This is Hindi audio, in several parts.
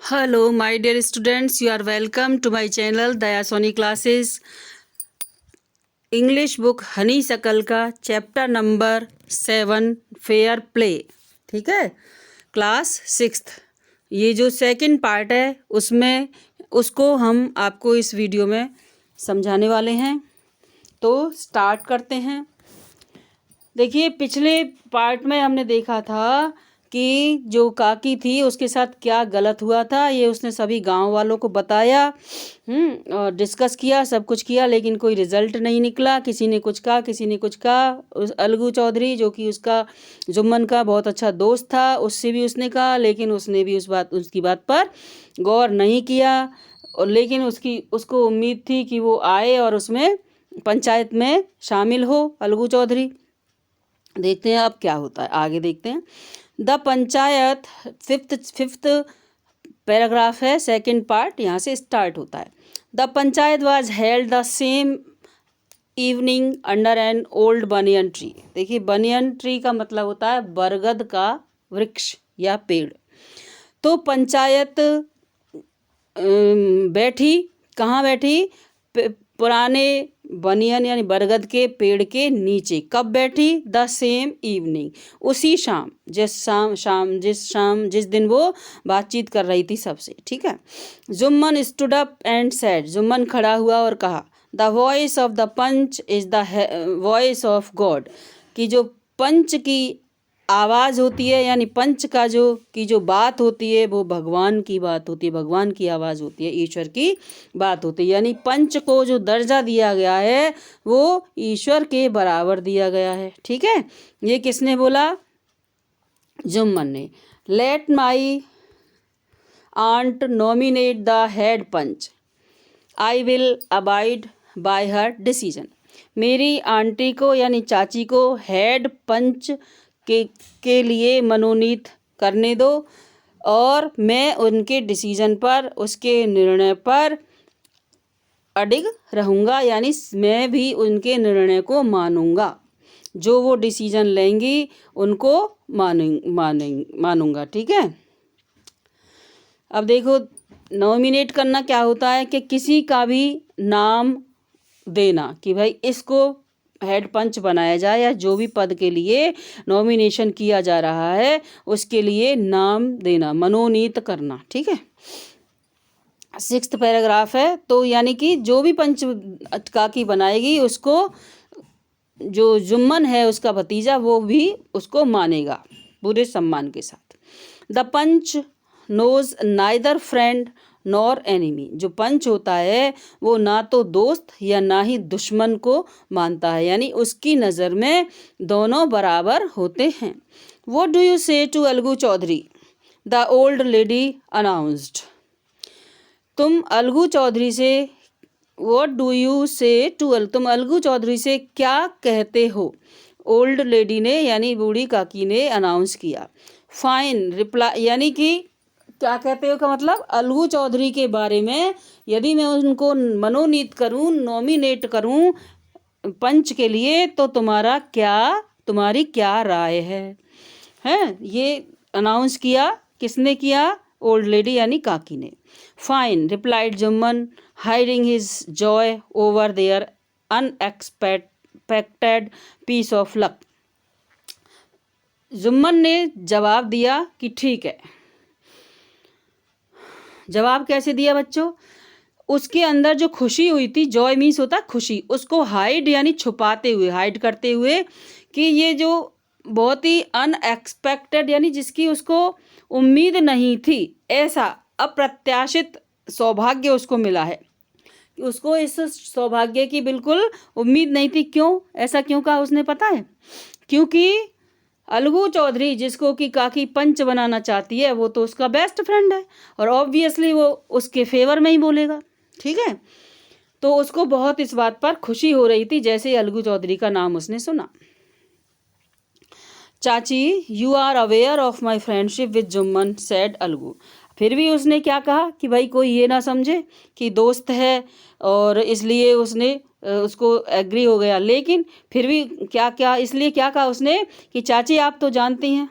Hello, my dear students. You are welcome to my channel Daya Soni Classes. English book Honey सकल का चैप्टर नंबर 7 फेयर प्ले। ठीक है, क्लास 6th। ये जो सेकंड पार्ट है उसमें उसको हम आपको इस वीडियो में समझाने वाले हैं। तो स्टार्ट करते हैं। देखिए, पिछले पार्ट में हमने देखा था कि जो काकी थी उसके साथ क्या गलत हुआ था, ये उसने सभी गांव वालों को बताया, और डिस्कस किया, सब कुछ किया, लेकिन कोई रिजल्ट नहीं निकला। किसी ने कुछ कहा, किसी ने कुछ कहा। उस अलगू चौधरी जो कि उसका जुम्मन का बहुत अच्छा दोस्त था, उससे भी उसने कहा, लेकिन उसने भी उसकी बात पर गौर नहीं किया। और लेकिन उसको उम्मीद थी कि वो आए और उसमें पंचायत में शामिल हो, अलगू चौधरी। देखते हैं अब क्या होता है, आगे देखते हैं। द पंचायत फिफ्थ पैराग्राफ है, सेकंड पार्ट यहाँ से स्टार्ट होता है। The panchayat was held the same evening under an old banyan tree. देखिए, बनियन ट्री का मतलब होता है बरगद का वृक्ष या पेड़। तो पंचायत बैठी, कहाँ बैठी? पुराने बनियन यानी बरगद के पेड़ के नीचे। कब बैठी? द सेम इवनिंग, उसी शाम, जिस दिन वो बातचीत कर रही थी सबसे। ठीक है। Jumman stood up and said, Jumman खड़ा हुआ और कहा, the voice of the panch is the voice of God, कि जो पंच की आवाज़ होती है यानी पंच का जो बात होती है वो भगवान की बात होती है, भगवान की आवाज़ होती है, ईश्वर की बात होती है। यानी पंच को जो दर्जा दिया गया है वो ईश्वर के बराबर दिया गया है। ठीक है, ये किसने बोला? जुम्मन ने। Let my aunt nominate the head panch, I will abide by her decision. मेरी आंटी को यानी चाची को हेड पंच के लिए मनोनीत करने दो और मैं उनके डिसीजन पर, उसके निर्णय पर अडिग रहूँगा, यानी मैं भी उनके निर्णय को मानूंगा। जो वो डिसीजन लेंगी उनको मानूंगा। ठीक है। अब देखो, नॉमिनेट करना क्या होता है कि किसी का भी नाम देना कि भाई इसको हेड पंच बनाया जाए, या जो भी पद के लिए नॉमिनेशन किया जा रहा है उसके लिए नाम देना, मनोनीत करना। ठीक है, 6th पैराग्राफ है। तो यानी कि जो भी पंच काकी बनाएगी उसको जो जुम्मन है उसका भतीजा वो भी उसको मानेगा पूरे सम्मान के साथ। The panch knows neither friend nor enemy, जो पंच होता है वो ना तो दोस्त या ना ही दुश्मन को मानता है, यानी उसकी नज़र में दोनों बराबर होते हैं। What do you say to Algu Chaudhary, the old lady announced. तुम अलगू चौधरी से what do you say to तुम अलगू चौधरी से क्या कहते हो? ओल्ड लेडी ने यानी बूढ़ी काकी ने अनाउंस किया। फाइन रिप्लाई, यानी कि क्या कहते हो का मतलब अलगू चौधरी के बारे में यदि मैं उनको मनोनीत करूं, नॉमिनेट करूं पंच के लिए, तो तुम्हारी क्या राय है? ये अनाउंस किया, किसने किया? ओल्ड लेडी यानी काकी ने। Fine replied Jumman, hiding his joy over their unexpected piece of luck. Jumman ने जवाब दिया कि ठीक है। जवाब कैसे दिया बच्चों? उसके अंदर जो खुशी हुई थी, जॉय मीन्स होता खुशी, उसको हाइड यानी छुपाते हुए, हाइड करते हुए कि ये जो बहुत ही अनएक्सपेक्टेड यानी जिसकी उसको उम्मीद नहीं थी, ऐसा अप्रत्याशित सौभाग्य उसको मिला है। उसको इस सौभाग्य की बिल्कुल उम्मीद नहीं थी। क्यों? ऐसा क्यों कहा उसने पता है? क्योंकि अलगू चौधरी जिसको कि काकी पंच बनाना चाहती है वो तो उसका बेस्ट फ्रेंड है और ऑब्वियसली वो उसके फेवर में ही बोलेगा। ठीक है, तो उसको बहुत इस बात पर खुशी हो रही थी जैसे ही अलगू चौधरी का नाम उसने सुना। चाची, you are aware of my friendship with Jumman, said Algu. फिर भी उसने क्या कहा कि भाई कोई ये ना समझे कि दोस्त है और इसलिए उसने उसको एग्री हो गया, लेकिन फिर भी इसलिए क्या कहा उसने कि चाची आप तो जानती हैं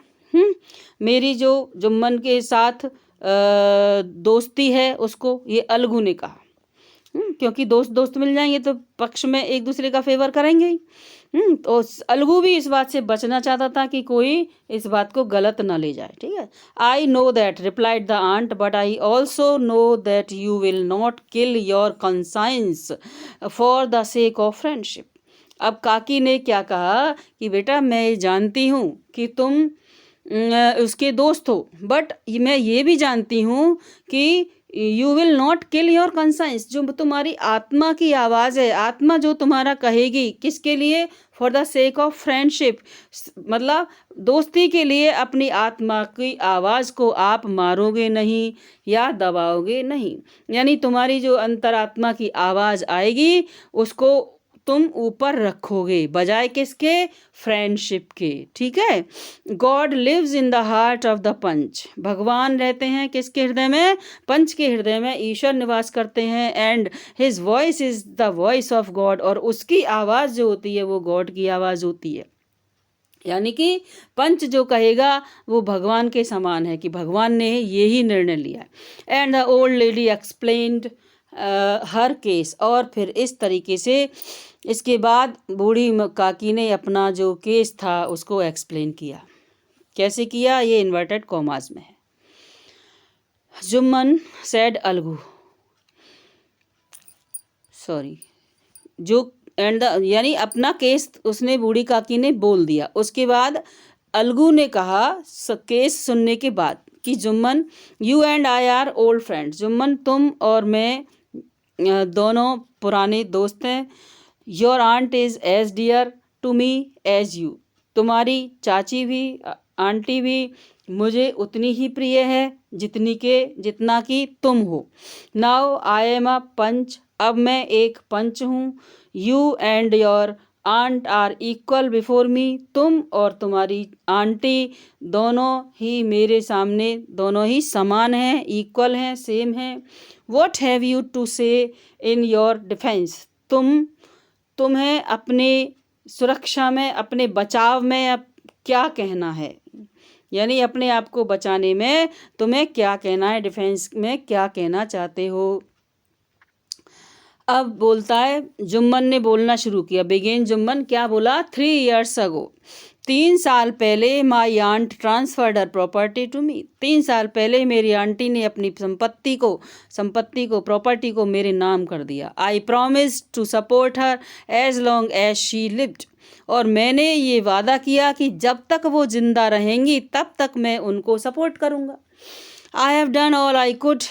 मेरी जो जुम्मन के साथ दोस्ती है उसको, ये अलगू ने कहा। क्योंकि दोस्त दोस्त मिल जाएंगे तो पक्ष में एक दूसरे का फेवर करेंगे ही। तो अलगू भी इस बात से बचना चाहता था कि कोई इस बात को गलत ना ले जाए, ठीक है। I know that, replied the aunt, but I also know that you will not kill your conscience for the sake of friendship. अब काकी ने क्या कहा कि बेटा मैं जानती हूँ कि तुम उसके दोस्त हो, बट मैं ये भी जानती हूँ कि you will not kill your conscience, जो तुम्हारी आत्मा की आवाज़ है, आत्मा जो तुम्हारा कहेगी, किसके लिए? For the sake of friendship, मतलब दोस्ती के लिए अपनी आत्मा की आवाज़ को आप मारोगे नहीं या दबाओगे नहीं। यानी तुम्हारी जो अंतरात्मा की आवाज़ आएगी उसको तुम ऊपर रखोगे, बजाय किसके? फ्रेंडशिप के, ठीक है। God lives in the heart of the panch, भगवान रहते हैं किसके हृदय में? पंच के हृदय में ईश्वर निवास करते हैं। And his voice is the voice of God, और उसकी आवाज़ जो होती है वो गॉड की आवाज़ होती है। यानी कि पंच जो कहेगा वो भगवान के समान है कि भगवान ने यही निर्णय लिया। And the old lady explained her case, और फिर इस तरीके से इसके बाद बूढ़ी काकी ने अपना जो केस था उसको एक्सप्लेन किया। कैसे किया? ये इन्वर्टेड कॉमास में है। जुम्मन सेड अलगू, सॉरी, जो एंड द, यानी अपना केस उसने बूढ़ी काकी ने बोल दिया। उसके बाद अलगू ने कहा केस सुनने के बाद कि Jumman, you and I are old friends, Jumman तुम और मैं दोनों पुराने दोस्त हैं। Your aunt is as dear to me as you, तुम्हारी चाची भी, आंटी भी मुझे उतनी ही प्रिय है जितना कि तुम हो। नाउ आई एम अ पंच, अब मैं एक पंच हूँ। You and your aunt are equal before me, तुम और तुम्हारी आंटी दोनों ही मेरे सामने दोनों ही समान हैं, इक्वल हैं, सेम हैं। व्हाट हैव यू टू से इन योर डिफेंस, तुम्हें अपने सुरक्षा में, अपने बचाव में अब क्या कहना है? यानी अपने आप को बचाने में तुम्हें क्या कहना है, डिफेंस में क्या कहना चाहते हो? अब बोलता है, जुम्मन ने बोलना शुरू किया। बिगेन जुम्मन, क्या बोला? 3 years अगो, 3 साल पहले my aunt transferred her property to me, 3 साल पहले मेरी आंटी ने अपनी संपत्ति को प्रॉपर्टी को मेरे नाम कर दिया। I promise to support her as long as she lived, और मैंने ये वादा किया कि जब तक वो जिंदा रहेंगी तब तक मैं उनको सपोर्ट करूँगा। I have done all I could,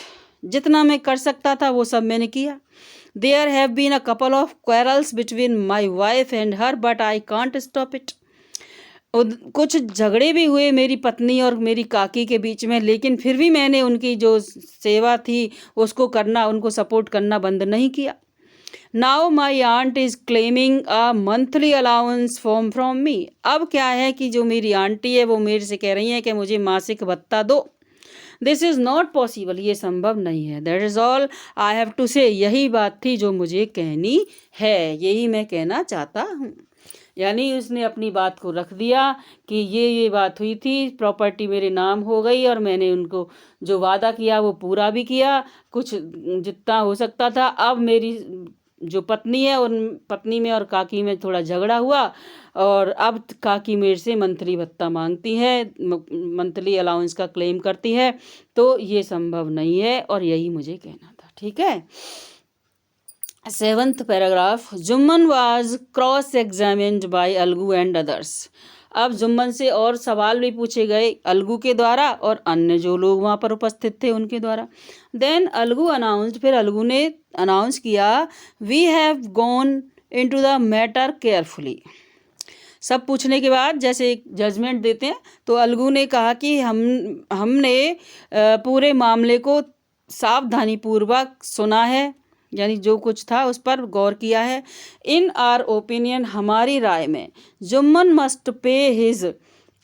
जितना मैं कर सकता था वो सब मैंने किया। There have been a couple of quarrels between my wife and her, but I can't stop it. कुछ झगड़े भी हुए मेरी पत्नी और मेरी काकी के बीच में, लेकिन फिर भी मैंने उनकी जो सेवा थी उसको करना, उनको सपोर्ट करना बंद नहीं किया। Now my aunt is claiming a monthly allowance from me. अब क्या है कि जो मेरी आंटी है वो मेरे से कह रही है कि मुझे मासिक भत्ता दो। दिस इज़ नॉट पॉसिबल, ये संभव नहीं है। That is all I have to say, यही बात थी जो मुझे कहनी है, यही मैं कहना चाहता हूँ। यानी उसने अपनी बात को रख दिया कि ये बात हुई थी, प्रॉपर्टी मेरे नाम हो गई और मैंने उनको जो वादा किया वो पूरा भी किया, कुछ जितना हो सकता था। अब मेरी जो पत्नी है उन पत्नी में और काकी में थोड़ा झगड़ा हुआ, और अब काकी मेरे से मंथली भत्ता मांगती है, मंथली अलाउंस का क्लेम करती है, तो ये संभव नहीं है, और यही मुझे कहना था, ठीक है। 7th paragraph, Jumman was cross examined bye Algu and others. अब जुम्मन से और सवाल भी पूछे गए अलगू के द्वारा और अन्य जो लोग वहाँ पर उपस्थित थे उनके द्वारा। देन अलगू अनाउंस्ड, फिर अलगू ने अनाउंस किया, we have gone into the matter carefully. सब पूछने के बाद जैसे एक जजमेंट देते हैं, तो अलगू ने कहा कि हमने पूरे मामले को सावधानीपूर्वक सुना है, यानी जो कुछ था उस पर गौर किया है। इन आर ओपिनियन, हमारी राय में, Jumman must pay his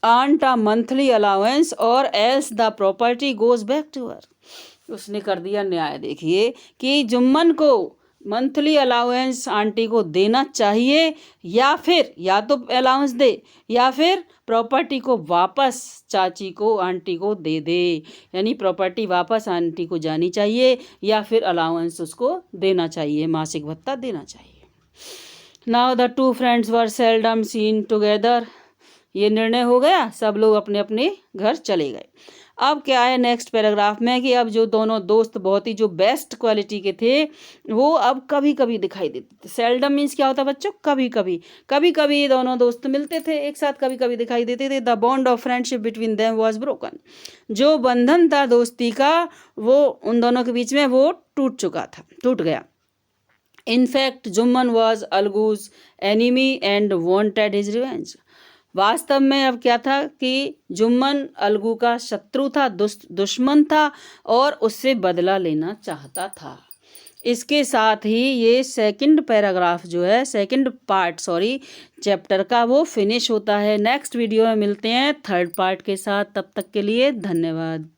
aunt a monthly allowance or else the property goes back to her. उसने कर दिया न्याय। देखिए कि जुम्मन को मंथली अलाउंस आंटी को देना चाहिए, या फिर या तो अलाउंस दे या फिर प्रॉपर्टी को वापस चाची को आंटी को दे दे, यानी प्रॉपर्टी वापस आंटी को जानी चाहिए या फिर अलाउंस उसको देना चाहिए, मासिक भत्ता देना चाहिए। Now the two friends were seldom seen together. ये निर्णय हो गया, सब लोग अपने अपने घर चले गए। अब क्या है नेक्स्ट पैराग्राफ में कि अब जो दोनों दोस्त बहुत ही जो बेस्ट क्वालिटी के थे वो अब कभी कभी दिखाई देते थे। सेल्डम मीन्स क्या होता है बच्चों? कभी कभी। कभी कभी दोनों दोस्त मिलते थे एक साथ, कभी कभी दिखाई देते थे। The bond of friendship between them was broken. जो बंधन था दोस्ती का वो उन दोनों के बीच में वो टूट गया। In fact Jumman was Algu's enemy and wanted his revenge. वास्तव में अब क्या था कि जुम्मन अलगू का शत्रु था, दुश्मन था और उससे बदला लेना चाहता था। इसके साथ ही ये सेकंड पैराग्राफ जो है, सेकंड पार्ट चैप्टर का, वो फिनिश होता है। नेक्स्ट वीडियो में मिलते हैं थर्ड पार्ट के साथ। तब तक के लिए धन्यवाद।